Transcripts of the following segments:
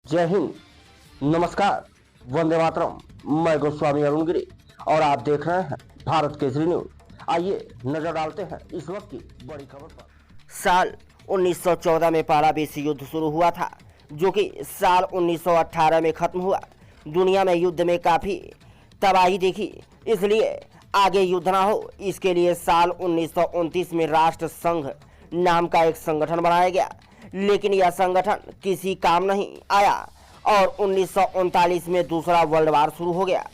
जय हिंद, नमस्कार, वंदे मातरम। मैं गोस्वामी अरुण गिरी और आप देख रहे हैं भारत केसरी न्यूज। आइए नजर डालते हैं इस वक्त की बड़ी खबर पर। साल 1914 में पहला विश्व युद्ध शुरू हुआ था, जो कि साल 1918 में खत्म हुआ। दुनिया में युद्ध में काफी तबाही देखी, इसलिए आगे युद्ध ना हो, इसके लिए साल 1929 में राष्ट्र संघ नाम का एक संगठन बनाया गया। लेकिन यह संगठन किसी काम नहीं आया और 1939 में दूसरा वर्ल्ड वार शुरू हो गया,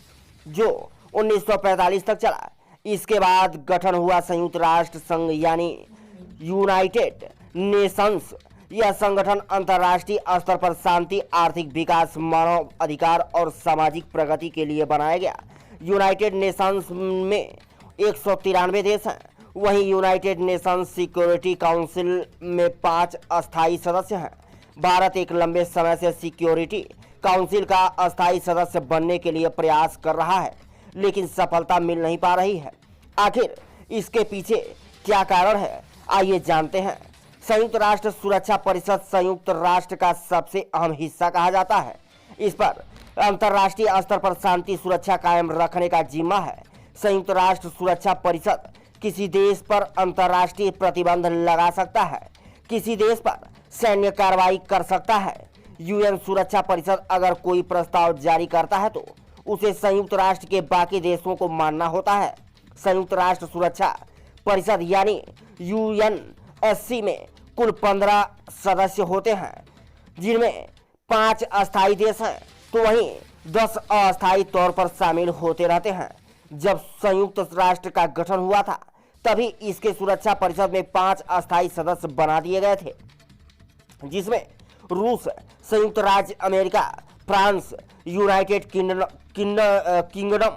जो 1945 तक चला। इसके बाद गठन हुआ संयुक्त राष्ट्र संघ यानी यूनाइटेड नेशंस। यह संगठन अंतर्राष्ट्रीय स्तर पर शांति, आर्थिक विकास, मानव अधिकार और सामाजिक प्रगति के लिए बनाया गया। यूनाइटेड नेशंस में 193 देश हैं। वहीं यूनाइटेड नेशंस सिक्योरिटी काउंसिल में 5 अस्थायी सदस्य हैं। भारत एक लंबे समय से सिक्योरिटी काउंसिल का अस्थायी सदस्य बनने के लिए प्रयास कर रहा है, लेकिन सफलता मिल नहीं पा रही है। आखिर इसके पीछे क्या कारण है, आइए जानते हैं। संयुक्त राष्ट्र सुरक्षा परिषद संयुक्त राष्ट्र का सबसे अहम हिस्सा कहा जाता है। इस पर अंतर्राष्ट्रीय स्तर पर शांति सुरक्षा कायम रखने का जिम्मा है। संयुक्त राष्ट्र सुरक्षा परिषद किसी देश पर अंतर्राष्ट्रीय प्रतिबंध लगा सकता है, किसी देश पर सैन्य कार्रवाई कर सकता है। यूएन सुरक्षा परिषद अगर कोई प्रस्ताव जारी करता है तो उसे संयुक्त राष्ट्र के बाकी देशों को मानना होता है। संयुक्त राष्ट्र सुरक्षा परिषद यानी यूएनएससी में कुल 15 सदस्य होते हैं, जिनमें 5 अस्थायी देश हैं, तो वहीं 10 अस्थायी तौर पर शामिल होते रहते हैं। जब संयुक्त राष्ट्र का गठन हुआ था, तभी इसके सुरक्षा परिषद में 5 अस्थायी सदस्य बना दिए गए थे, जिसमें रूस, संयुक्त राज्य अमेरिका, फ्रांस, यूनाइटेड किंगडम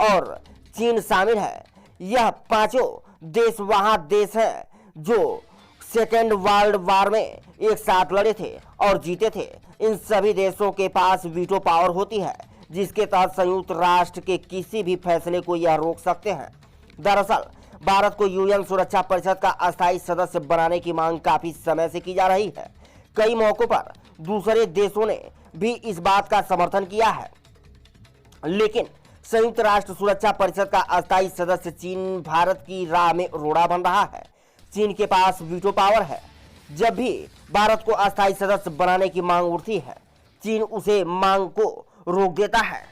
और चीन शामिल है। यह पांचों देश वहां देश हैं जो सेकेंड वर्ल्ड वार में एक साथ लड़े थे और जीते थे। इन सभी देशों के पास वीटो पावर होती है, जिसके तहत संयुक्त राष्ट्र के किसी भी फैसले को यह रोक सकते हैं। दरअसल भारत को यूएन सुरक्षा परिषद का अस्थायी सदस्य बनाने की मांग काफी समय से की जा रही है। कई मौकों पर दूसरे देशों ने भी इस बात का समर्थन किया है, लेकिन संयुक्त राष्ट्र सुरक्षा परिषद का अस्थायी सदस्य चीन भारत की राह में रोड़ा बन रहा है। चीन के पास वीटो पावर है। जब भी भारत को अस्थायी सदस्य बनाने की मांग उठती है, चीन उसे मांग को रोक देता है।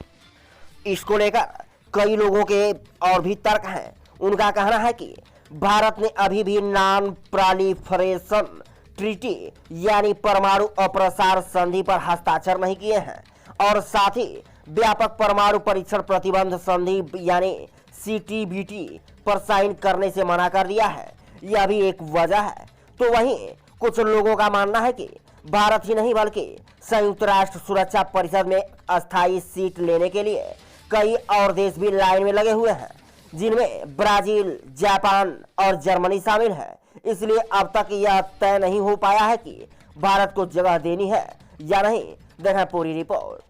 इसको लेकर कई लोगों के और भी तर्क हैं। उनका कहना है कि भारत ने अभी भी नॉन प्रोलिफरेशन ट्रीटी यानी परमाणु अप्रसार संधि पर हस्ताक्षर नहीं किए हैं और साथ ही व्यापक परमाणु परीक्षण प्रतिबंध संधि यानी सीटीबीटी पर साइन करने से मना कर दिया है। यह भी एक वजह है। तो वहीं कुछ लोगों का मानना है कि भारत ही नहीं बल्कि संयुक्त राष्ट्र सुरक्षा परिषद में अस्थायी सीट लेने के लिए कई और देश भी लाइन में लगे हुए हैं, जिनमें ब्राजील, जापान और जर्मनी शामिल है। इसलिए अब तक यह तय नहीं हो पाया है कि भारत को जगह देनी है या नहीं। देखें पूरी रिपोर्ट।